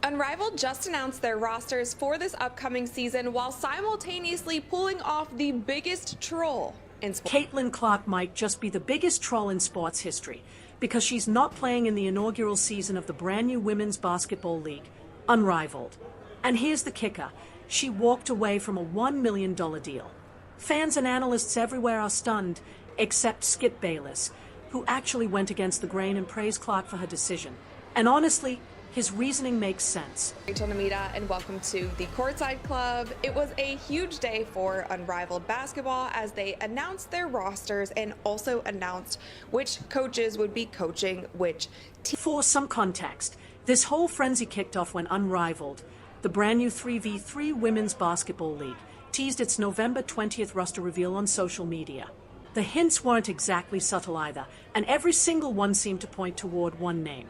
Unrivaled just announced their rosters for this upcoming season while simultaneously pulling off the biggest troll in sports. Caitlin Clark might just be the biggest troll in sports history because she's not playing in the inaugural season of the brand new women's basketball league, Unrivaled. And here's the kicker. She walked away from a $1 million deal. Fans and analysts everywhere are stunned, except Skip Bayless, who actually went against the grain and praised Clark for her decision. And honestly, his reasoning makes sense. Rachel Namita, and welcome to the Courtside Club. It was a huge day for Unrivaled basketball as they announced their rosters and also announced which coaches would be coaching which team. For some context, this whole frenzy kicked off when Unrivaled, the brand new 3v3 women's basketball league, teased its November 20th roster reveal on social media. The hints weren't exactly subtle either, and every single one seemed to point toward one name.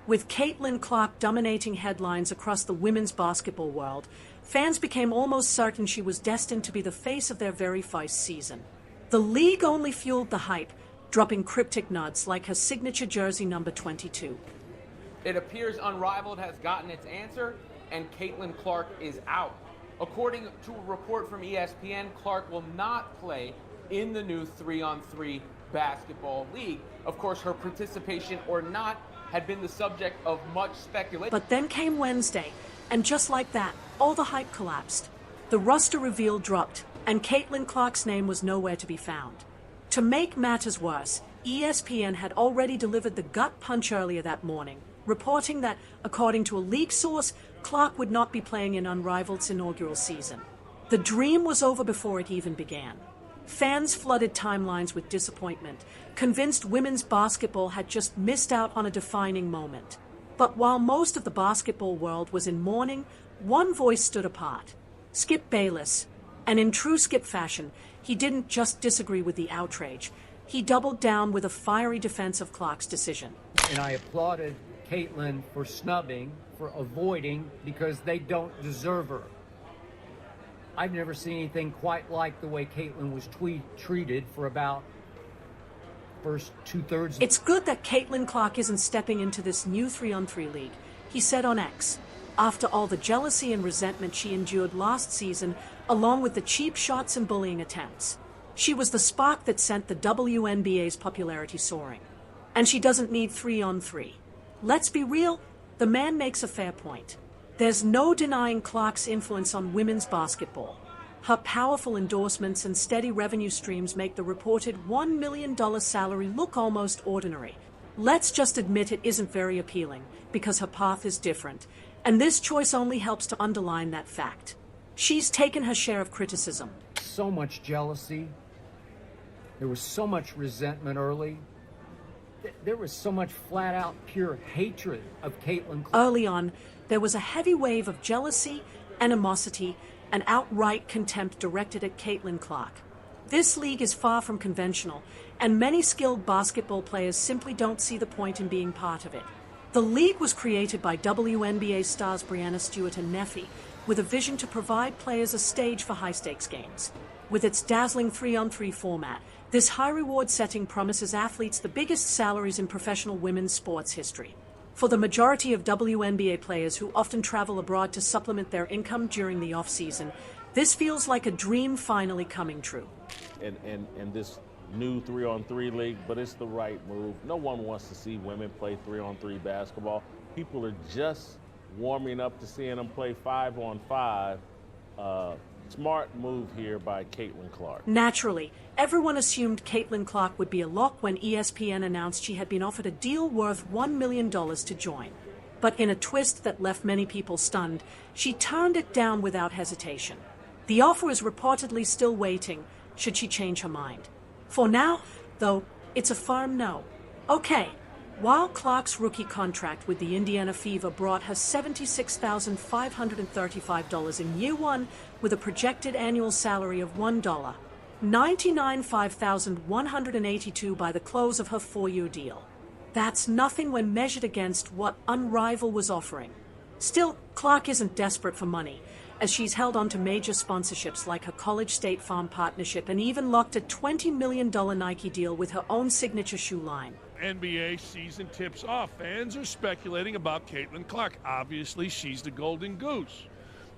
With Caitlin Clark dominating headlines across the women's basketball world, fans became almost certain she was destined to be the face of their very first season. The league only fueled the hype, dropping cryptic nods like her signature jersey number 22. It appears Unrivaled has gotten its answer, and Caitlin Clark is out. According to a report from ESPN, Clark will not play in the new 3-on-3 basketball league. Of course, her participation or not had been the subject of much speculation. But then came Wednesday, and just like that, all the hype collapsed. The roster reveal dropped, and Caitlin Clark's name was nowhere to be found. To make matters worse, ESPN had already delivered the gut punch earlier that morning, reporting that, according to a league source, Clark would not be playing in Unrivaled's inaugural season. The dream was over before it even began. Fans flooded timelines with disappointment, convinced women's basketball had just missed out on a defining moment. But while most of the basketball world was in mourning, one voice stood apart. Skip Bayless. And in true Skip fashion, he didn't just disagree with the outrage. He doubled down with a fiery defense of Clark's decision. And I applauded Caitlin for snubbing, for avoiding, because they don't deserve her. I've never seen anything quite like the way Caitlin was treated for about first two-thirds. It's good that Caitlin Clark isn't stepping into this new 3-on-3 league, he said on X. After all the jealousy and resentment she endured last season, along with the cheap shots and bullying attempts. She was the spark that sent the WNBA's popularity soaring. And she doesn't need 3-on-3. Let's be real, the man makes a fair point. There's no denying Clark's influence on women's basketball. Her powerful endorsements and steady revenue streams make the reported $1 million salary look almost ordinary. Let's just admit it isn't very appealing, because her path is different, and this choice only helps to underline that fact. She's taken her share of criticism. So much jealousy. There was so much resentment early. There was so much flat-out pure hatred of Caitlin Clark. Early on, there was a heavy wave of jealousy, animosity, and outright contempt directed at Caitlin Clark. This league is far from conventional, and many skilled basketball players simply don't see the point in being part of it. The league was created by WNBA stars Breanna Stewart and Neffy, with a vision to provide players a stage for high-stakes games. With its dazzling 3-on-3 format, this high-reward setting promises athletes the biggest salaries in professional women's sports history. For the majority of WNBA players who often travel abroad to supplement their income during the off-season, this feels like a dream finally coming true. And this new 3-on-3 league, but it's the right move. No one wants to see women play 3-on-3 basketball. People are just warming up to seeing them play 5-on-5. Smart move here by Caitlin Clark. Naturally, everyone assumed Caitlin Clark would be a lock when ESPN announced she had been offered a deal worth $1 million to join. But in a twist that left many people stunned, she turned it down without hesitation. The offer is reportedly still waiting, should she change her mind. For now, though, it's a firm no. Okay. While Clark's rookie contract with the Indiana Fever brought her $76,535 in year one with a projected annual salary of $1.995182 by the close of her 4-year deal. That's nothing when measured against what Unrivaled was offering. Still, Clark isn't desperate for money, as she's held on to major sponsorships like her College State Farm partnership and even locked a $20 million Nike deal with her own signature shoe line. NBA season tips off, fans are speculating about Caitlin Clark. Obviously, she's the golden goose.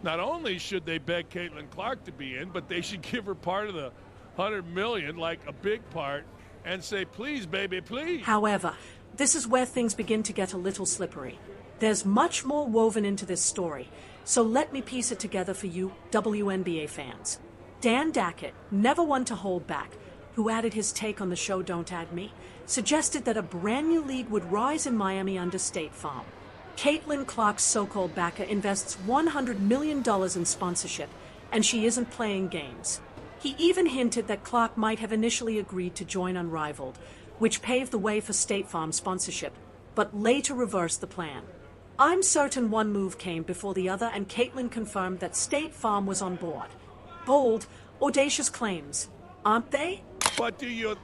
Not only should they beg Caitlin Clark to be in, but they should give her part of the $100 million, like a big part, and say, please, baby, please. However, this is where things begin to get a little slippery. There's much more woven into this story, so let me piece it together for you, WNBA fans. Dan Dackett, never one to hold back, who added his take on the show Don't Add Me, suggested that a brand new league would rise in Miami under State Farm. Caitlin Clark's so-called backer invests $100 million in sponsorship, and she isn't playing games. He even hinted that Clark might have initially agreed to join Unrivaled, which paved the way for State Farm sponsorship, but later reversed the plan. I'm certain one move came before the other, and Caitlin confirmed that State Farm was on board. Bold, audacious claims, aren't they? But do you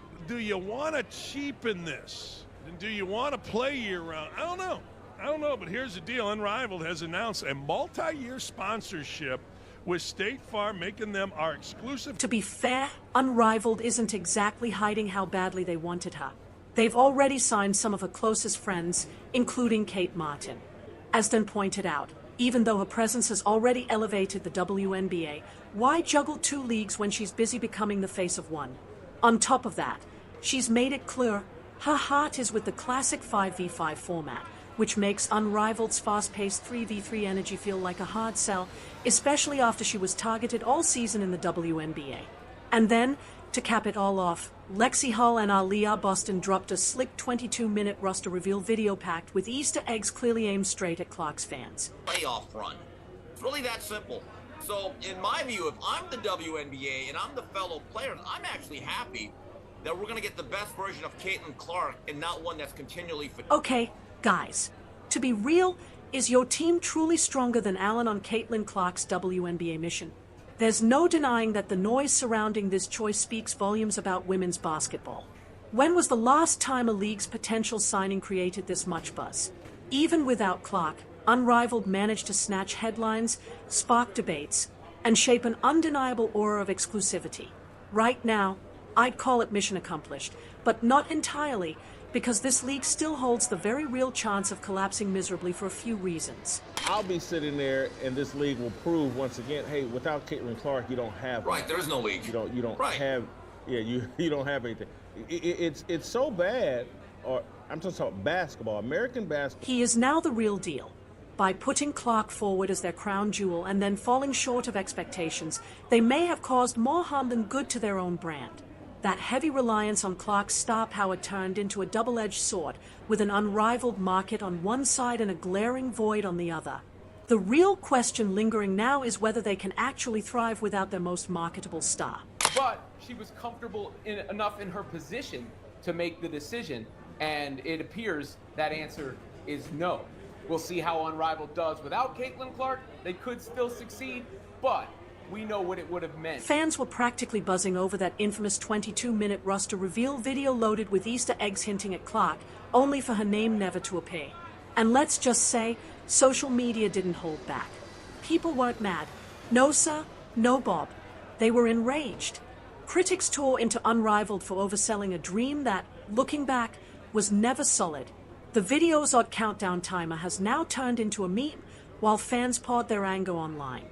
want to cheapen this? Do you want to play year-round? I don't know, but here's the deal. Unrivaled has announced a multi-year sponsorship with State Farm, making them our exclusive. To be fair, Unrivaled isn't exactly hiding how badly they wanted her. They've already signed some of her closest friends, including Kate Martin. As then pointed out, even though her presence has already elevated the WNBA, why juggle two leagues when she's busy becoming the face of one? On top of that, she's made it clear her heart is with the classic 5v5 format, which makes Unrivaled's fast-paced 3v3 energy feel like a hard sell, especially after she was targeted all season in the WNBA. And then, to cap it all off, Lexi Hull and Aliyah Boston dropped a slick 22-minute roster reveal video packed with Easter eggs clearly aimed straight at Clark's fans. Playoff run. It's really that simple. So, in my view, if I'm the WNBA and I'm the fellow players, I'm actually happy that we're going to get the best version of Caitlin Clark and not one that's continually... Okay, guys, to be real, is your team truly stronger than Allen on Caitlin Clark's WNBA mission? There's no denying that the noise surrounding this choice speaks volumes about women's basketball. When was the last time a league's potential signing created this much buzz? Even without Clark, Unrivaled managed to snatch headlines, spark debates, and shape an undeniable aura of exclusivity. Right now, I'd call it mission accomplished, but not entirely, because this league still holds the very real chance of collapsing miserably for a few reasons. I'll be sitting there, and this league will prove once again, hey, without Caitlin Clark, you don't have Right, there is no league. You don't Right. have, you don't have anything. It's so bad. Or I'm just talking basketball, American basketball. He is now the real deal. By putting Clark forward as their crown jewel and then falling short of expectations, they may have caused more harm than good to their own brand. That heavy reliance on Clark's star power turned into a double-edged sword, with an unrivaled market on one side and a glaring void on the other. The real question lingering now is whether they can actually thrive without their most marketable star. But she was comfortable enough in her position to make the decision, and it appears that answer is no. We'll see how Unrivaled does without Caitlin Clark. They could still succeed, but we know what it would have meant. Fans were practically buzzing over that infamous 22-minute roster reveal video loaded with Easter eggs hinting at Clark, only for her name never to appear. And let's just say, social media didn't hold back. People weren't mad. No sir, no Bob. They were enraged. Critics tore into Unrivaled for overselling a dream that, looking back, was never solid. The video's odd countdown timer has now turned into a meme, while fans poured their anger online.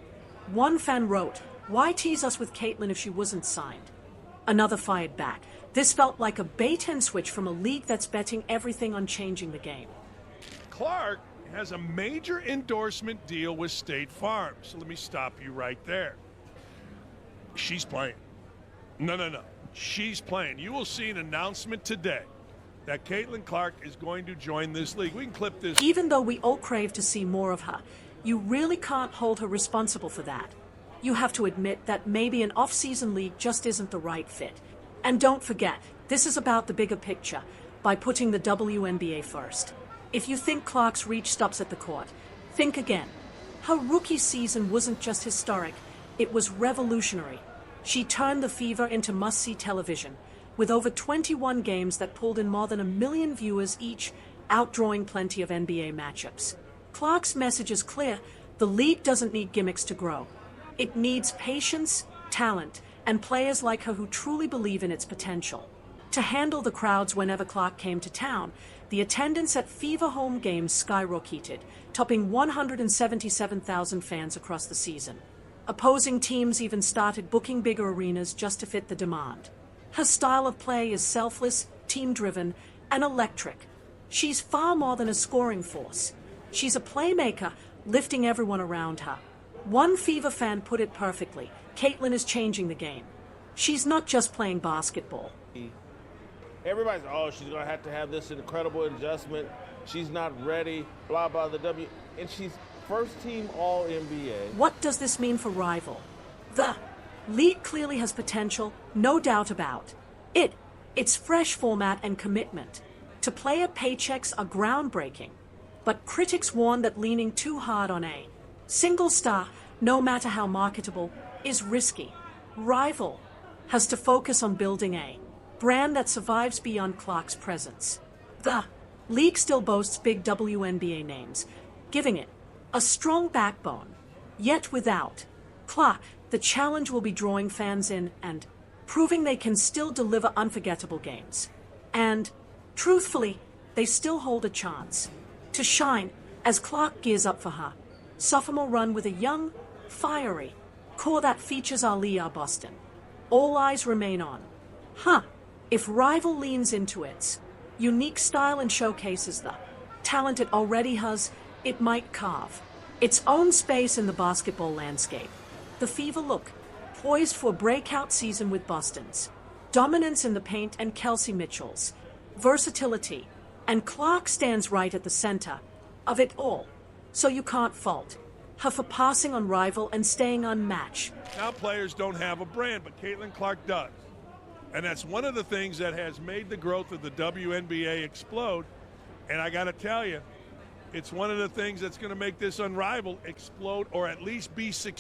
One fan wrote, "Why tease us with Caitlin if she wasn't signed?" Another fired back, "This felt like a bait-and-switch from a league that's betting everything on changing the game." Clark has a major endorsement deal with State Farm. So let me stop you right there. She's playing. No. She's playing. You will see an announcement today that Caitlin Clark is going to join this league. We can clip this. Even though we all crave to see more of her, you really can't hold her responsible for that. You have to admit that maybe an off-season league just isn't the right fit. And don't forget, this is about the bigger picture, by putting the WNBA first. If you think Clark's reach stops at the court, think again. Her rookie season wasn't just historic, it was revolutionary. She turned the fever into must-see television, with over 21 games that pulled in more than 1 million viewers each, outdrawing plenty of NBA matchups. Clark's message is clear: the league doesn't need gimmicks to grow. It needs patience, talent, and players like her who truly believe in its potential. To handle the crowds whenever Clark came to town, the attendance at Fever home games skyrocketed, topping 177,000 fans across the season. Opposing teams even started booking bigger arenas just to fit the demand. Her style of play is selfless, team-driven, and electric. She's far more than a scoring force. She's a playmaker, lifting everyone around her. One Fever fan put it perfectly: Caitlin is changing the game. She's not just playing basketball. Everybody's, oh, she's going to have this incredible adjustment. She's not ready, blah, blah, and she's first team All-NBA. What does this mean for Rival? The league clearly has potential, no doubt about it. Its fresh format and commitment to player paychecks are groundbreaking. But critics warn that leaning too hard on a single star, no matter how marketable, is risky. Rival has to focus on building a brand that survives beyond Clark's presence. The league still boasts big WNBA names, giving it a strong backbone. Yet without Clark, the challenge will be drawing fans in and proving they can still deliver unforgettable games. And, truthfully, they still hold a chance to shine as Clark gears up for her sophomore run with a young, fiery core that features Aliyah Boston. All eyes remain on. If Rival leans into its unique style and showcases the talent it already has, it might carve its own space in the basketball landscape. The Fever look poised for a breakout season with Boston's dominance in the paint and Kelsey Mitchell's versatility, and Clark stands right at the center of it all. So you can't fault her for passing on Rival and staying unmatched. Now players don't have a brand, but Caitlin Clark does. And that's one of the things that has made the growth of the WNBA explode. And I got to tell you, it's one of the things that's going to make this Unrivaled explode, or at least be successful.